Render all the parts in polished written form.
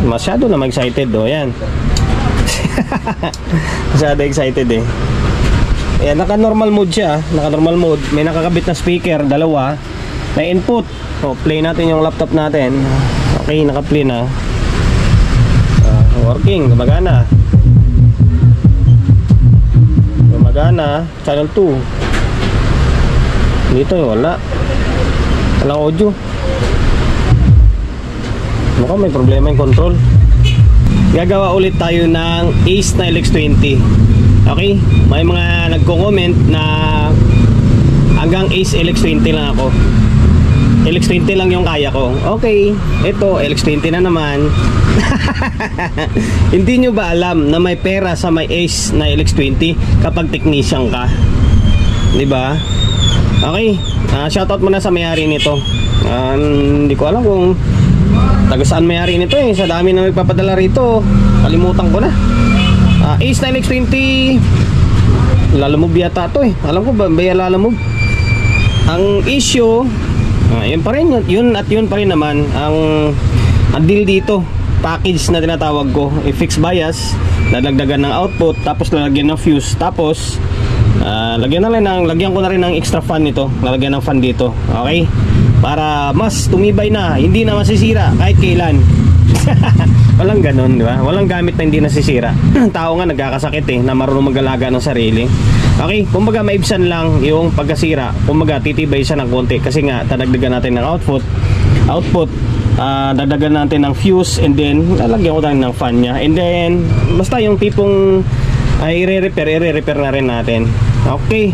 Masyado na excited do. Ayan. Masyado excited eh. Ayan, naka normal mode siya. Naka normal mode. May nakakabit na speaker, dalawa. May input. So, play natin yung laptop natin. Okay, naka-play na. Working, gumagana. Gumagana. Channel 2. Dito wala. Walang audio. Mukhang may problema yung control. Gagawa ulit tayo ng Ace na LX20. Okay? May mga nagko-comment na hanggang Ace LX20 lang ako. LX20 lang yung kaya ko. Okay, ito LX20 na naman. Hindi nyo ba alam na may pera sa may Ace na LX20 kapag technician ka? Diba? Okay, shoutout muna sa may-ari nito. Hindi ko alam kung taga saan may-ari nito eh. Sa dami na nagpapadala rito, kalimutan ko na. Ace na LX20 Lalamove yata to eh. Alam ko ba Lalamove. Ang issue yun pa rin, yun at yun pa rin naman ang deal dito, package na tinatawag ko, fixed bias, lalagdagan ng output, tapos lalagyan ng fuse, tapos lagyan ko na rin ng extra fan nito, lalagyan ng fan dito, okay? Para mas tumibay na, hindi na masisira kahit kailan. Walang ganon, di ba? Walang gamit na hindi nasisira. Tao nga nagkakasakit eh, na marunong mag-alaga ng sarili. Okay, kumbaga maibsan lang yung pagkasira. Kumbaga titibay siya ng konti kasi nga dadagdagan natin ng output, dagdagan natin ng fuse, and then lalagyan ko tayo ng fan nya, and then basta yung tipong i-repair na rin natin. Okay,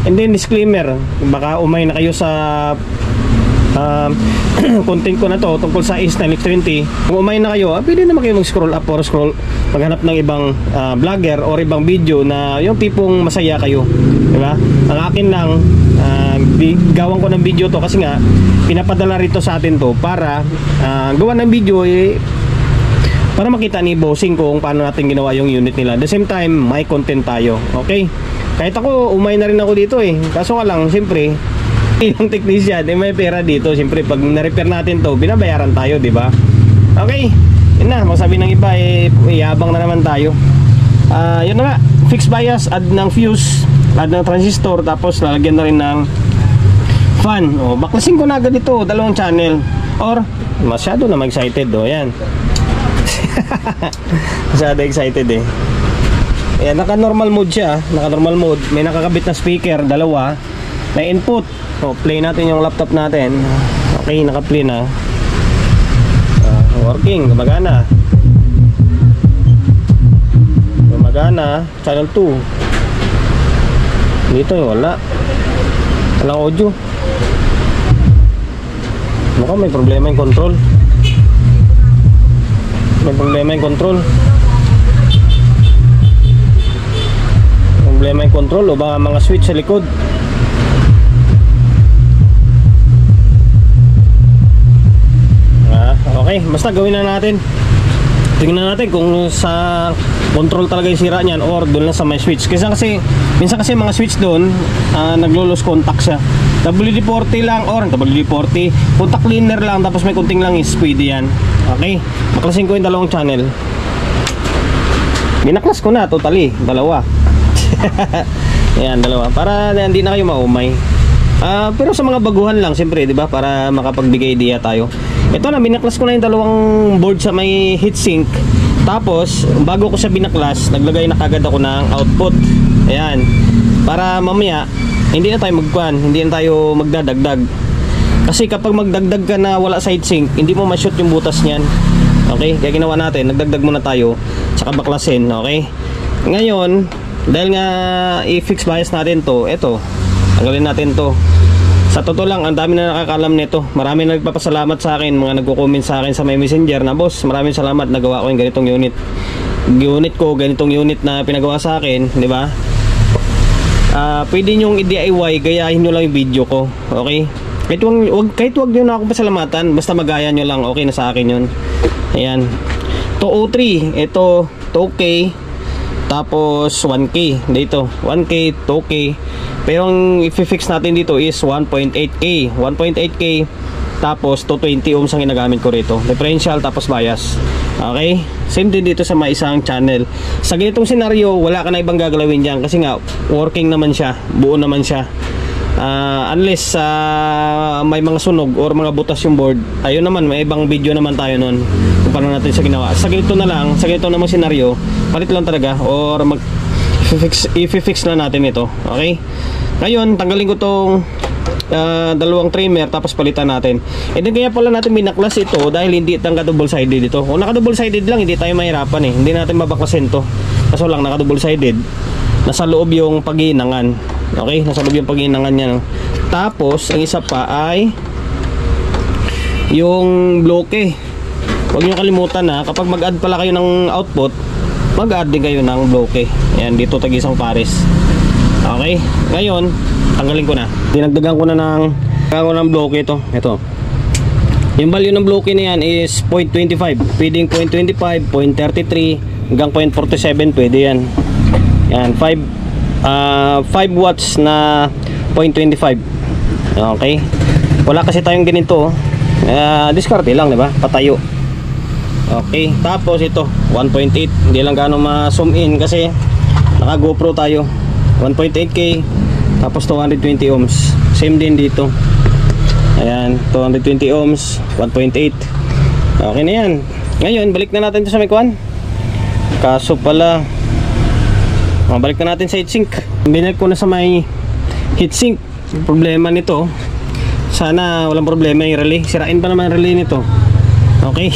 and then disclaimer, baka umay na kayo sa content ko na to tungkol sa Ace na LX20. Kung umay na kayo, pwede naman kayo mag-scroll up or maghanap ng ibang vlogger or ibang video na yung tipong masaya kayo, diba? Ang akin lang, gawan ko ng video to kasi nga pinapadala rito sa atin to para gawa ng video para makita ni bossing kung paano natin ginawa yung unit nila. At the same time, may content tayo. Okay? Kahit ako, umay na rin ako dito eh. Kaso nga lang, siyempre yung technician, may pera dito. Siyempre, pag na-repair natin to, binabayaran tayo, di ba? Okay, yun na. Masabi ng iba, yabang na naman tayo. Yun na nga, fixed bias, add ng fuse, add ng transistor, tapos lalagyan na rin ng fan. Baklasin ko na agad ito, dalawang channel. Or, masyado na excited, yan. Masyado excited eh. Ayan, naka normal mode siya. Naka normal mode, may nakakabit na speaker, dalawa. May input. Play natin yung laptop natin. Okay, naka-play na. Working, gumagana. Gumagana, channel 2. Dito wala. Walang audio. Mukhang may problema yung control. May problema yung control. Problema yung control o baka mga switch sa likod. Okay, basta gawin na natin. Tingnan natin kung sa control talaga yung sira niyan or doon lang sa may switch. Kasi minsan kasi mga switch doon naglo-lose contact siya. WD-40 lang or WD-40 contact cleaner lang, tapos may kunting lang speed yan. Okay, baklasin ko yung dalawang channel. Binaklas ko na totally, dalawa. Ayan, dalawa. Para hindi na kayo maumay. Pero sa mga baguhan lang, siyempre, di ba? Para makapagbigay idea tayo. Ito na, binaklas ko na yung dalawang board sa may heatsink. Tapos, bago ko siya binaklas, naglagay na kagad ako ng output. Ayan. Para mamaya, hindi na tayo hindi na tayo magdadagdag. Kasi kapag magdagdag ka na wala sa heatsink, hindi mo ma-shoot yung butas niyan. Okay? Kaya ginawa natin, nagdagdag muna tayo, tsaka baklasin. Okay? Ngayon, dahil nga i-fix bias natin to, eto, tanggalin natin to. Sa totoo lang, ang dami na nakakalam nito. Marami na nagpapasalamat sa akin, mga nagko-comment sa akin sa may messenger na, boss, maraming salamat, nagawa ko yung ganitong unit. Ganitong unit na pinagawa sa akin, di ba? Pwede nyong i-DIY, gayahin nyo lang yung video ko. Okay? Kahit wag nyo na ako pasalamatan, basta magaya nyo lang, okay na sa akin yun. Ayan. 203, ito 2K, tapos 1K dito, 1K, 2K. Pero ang i-fix natin dito is 1.8K. 1.8K. tapos 220 ohms ang ginagamit ko rito. Differential tapos bias. Okay? Same din dito sa may isang channel. Sa ganitong senaryo, wala ka na ibang gagalawin diyan kasi nga working naman siya, buo naman siya. Unless may mga sunog or mga butas yung board, ayun naman, may ibang video naman tayo nun kung paano natin siya ginawa. Sa ganito na lang, sa ganito namang senaryo, palit lang talaga or i-fix na natin ito. Okay? Ngayon, tanggalin ko tong dalawang trimmer tapos palitan natin. And then kaya pala natin binaklas ito dahil hindi ito naka-double sided ito. Kung naka-double sided lang, hindi tayo mahirapan eh. Hindi natin mabaklasin to. Kaso lang naka-double sided, nasa loob yung paghihinangan. Okay, nasa loob yung paghihinangan niya, no? Tapos ang isa pa ay yung bloke. Huwag niyo kalimutan na kapag mag-add pala kayo ng output, mag-add din kayo ng bloke. Ayan, dito tag-isang pares. Okay, ngayon tanggalin ko na. Dinagdagan ko na ng bloke ito. Ito. Yung value ng bloke na yan is 0.25. Pwedeng 0.25, 0.33 hanggang 0.47 pwede yan. Yan, 5 watts na 0.25. Okay. Wala kasi tayong ganito. Discard lang, di ba? Patayo. Okay. Tapos ito 1.8. Hindi lang gaano ma-zoom in kasi naka GoPro tayo. 1.8K. Tapos 220 ohms. Same din dito. Ayan, 220 ohms, 1.8. Okay na yan. Ngayon, balik na natin ito sa mikuan. Kaso pala, balik na natin sa heatsink. Binalik ko na sa may heatsink. Problema nito, sana walang problema yung relay. Sirain pa naman relay nito. Okay.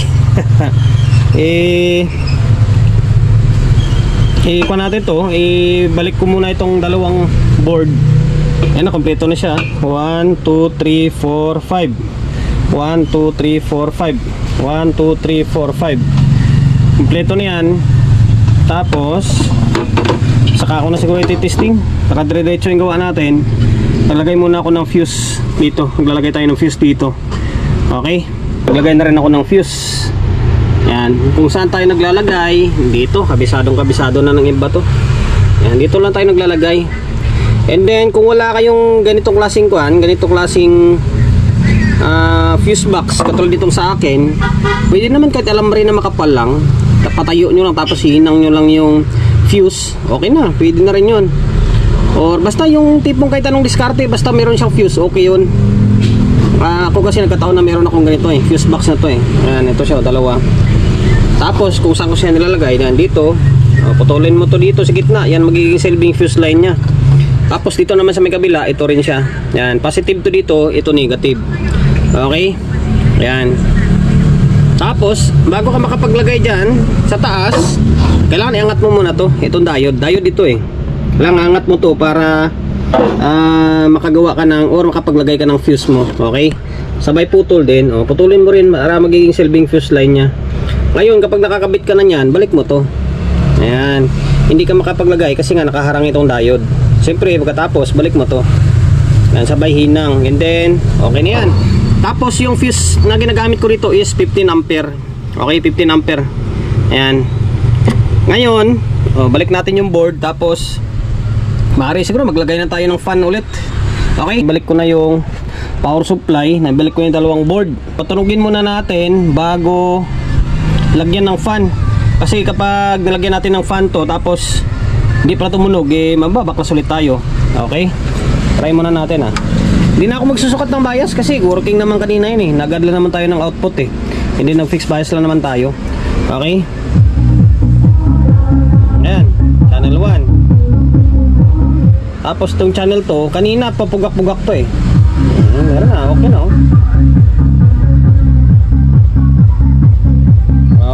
Ikuha natin to. Balik ko muna itong dalawang board. Ayan na, kompleto na siya. 1, 2, 3, 4, 5. 1, 2, 3, 4, 5. 1, 2, 3, 4, 5. Kompleto na yan. Tapos saka ako na siguro iti-testing. Nakadire-diretso yung gawa natin. Naglagay muna ako ng fuse dito. Maglalagay tayo ng fuse dito. Okay. Naglagay na rin ako ng fuse. Yan. Kung saan tayo naglalagay, dito, kabisado na ng iba to. Yan, dito lang tayo naglalagay. And then kung wala kayong ganitong klaseng fuse box katulad ditong sa akin, pwede naman kahit alambre na makapal lang. Patayo nyo lang tapos hihinang nyo lang yung fuse. Okay na, pwede na rin yun. Or basta yung tipong kahit anong diskarte, basta meron siyang fuse, okay yun. Ako kasi nagkataon na meron akong ganito eh, fuse box na to eh. Ayan, ito siya, dalawa. Tapos kung saan ko siya nilalagay, yan dito, putulin mo to dito sa gitna, yan magiging silbing fuse line nya. Tapos dito naman sa may kabila, ito rin siya. Yan, positive to dito, ito negative. Okay? Yan. Tapos, bago ka makapaglagay dyan, sa taas, kailangan iangat mo muna to. Itong diode. Diode dito eh. Kailangan angat mo to para makagawa ka ng, or makapaglagay ka ng fuse mo. Okay? Sabay putol din. O, putulin mo rin para magiging silbing fuse line nya. Ngayon, kapag nakakabit ka na yan, balik mo to. Ayan. Hindi ka makapaglagay kasi nga nakaharang itong diode. Siyempre, pagkatapos, balik mo to. Yan, sabay hinang. And then, okay na yan. Tapos, yung fuse na ginagamit ko rito is 15 ampere. Okay, 15 ampere. Ayan. Ngayon, balik natin yung board. Tapos, maaari siguro maglagay na tayo ng fan ulit. Okay, balik ko na yung power supply. Nabalik ko yung dalawang board. Patunugin muna natin bago lagyan ng fan. Kasi kapag nilagyan natin ng fan to, tapos hindi pa tumunog, mababaklas ulit tayo. Okay? Try muna natin ha. Hindi na ako magsusukat ng bias kasi working naman kanina yun eh. Nag-add lang naman tayo ng output eh. Hindi nag-fix bias lang naman tayo. Okay? Ayan. Channel 1. Tapos itong channel to, kanina papugak-pugak to eh. Meron na. Okay na oh.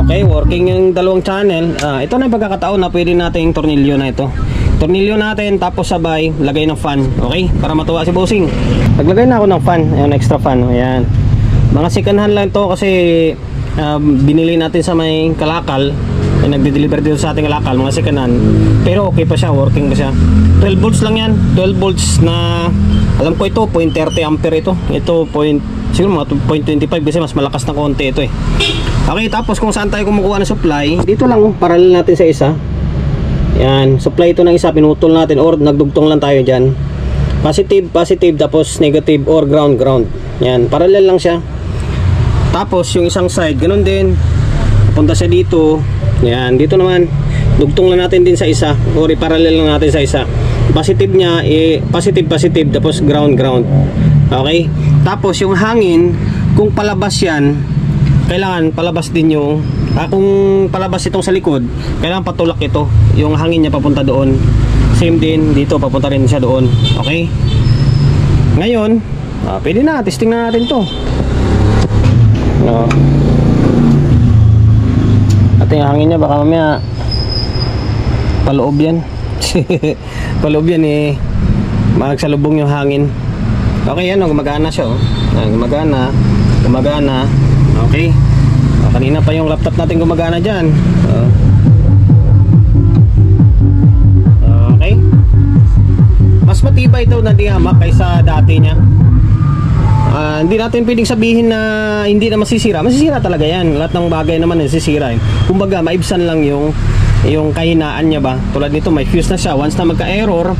Okay, working yung dalawang channel. Ito na yung pagkakataon na pwede natin yung tornilyo na ito. Tornilyo natin, tapos sabay lagay ng fan. Okay, para matuwa si bossing. Naglagay na ako ng fan, ayun, extra fan. Ayan. Mga second hand lang ito kasi binili natin sa may Kalakal. Nagde-deliver dito sa ating Kalakal, mga second hand. Pero okay pa siya, working pa siya. 12 volts lang yan. 12 volts na, alam ko ito, 0.30 ampere ito. Ito, siguro mga 0.25 kasi mas malakas na konti ito eh. Okay, tapos kung saan tayo kumukuha ng supply, dito lang, parallel natin sa isa. Yan, supply ito ng isa, pinutol natin or nagdugtong lang tayo dyan. Positive, positive, tapos negative or ground, ground. Yan, parallel lang siya. Tapos yung isang side, ganun din. Punta siya dito. Yan, dito naman dugtong lang natin din sa isa, or parallel lang natin sa isa. Positive niya, positive, tapos ground. Okay? Tapos yung hangin, kung palabas yan, kailangan palabas din yung kung palabas itong sa likod, kailangan patulak ito. Yung hangin niya papunta doon. Same din dito, papunta rin siya doon. Okay? Ngayon, pwede na, testing na natin to. At yung hangin niya, baka mamaya paloob yan. Paloob yan magsalubong yung hangin. Okay, yan, gumagana siya. Gumagana. Okay. Kanina pa yung laptop natin gumagana dyan. Okay. Mas matibay ito na dihamak kaysa dati niya. Hindi natin pwedeng sabihin na hindi na masisira. Masisira talaga yan. Lahat ng bagay naman nasisira. Kumbaga, maibsan lang yung kahinaan niya ba. Tulad nito, may fuse na siya. Once na magka-error,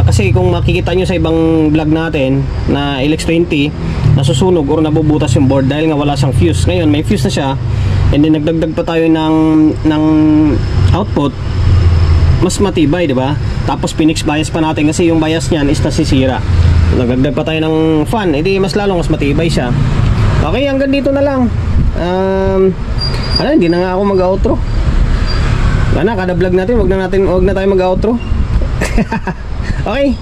kasi kung makikita nyo sa ibang vlog natin na LX20, nasusunog or nabubutas yung board dahil nga wala siyang fuse. Ngayon, may fuse na siya, and then nagdagdag pa tayo ng output, mas matibay, di ba? Tapos pinix bias pa natin kasi yung bias niyan is nasisira. Nagdagdag pa tayo ng fan, edi mas lalong mas matibay siya. Okay, hanggang dito na lang. Hindi na nga ako mag-outro. Kada vlog natin, wag na tayo mag-outro. Okay.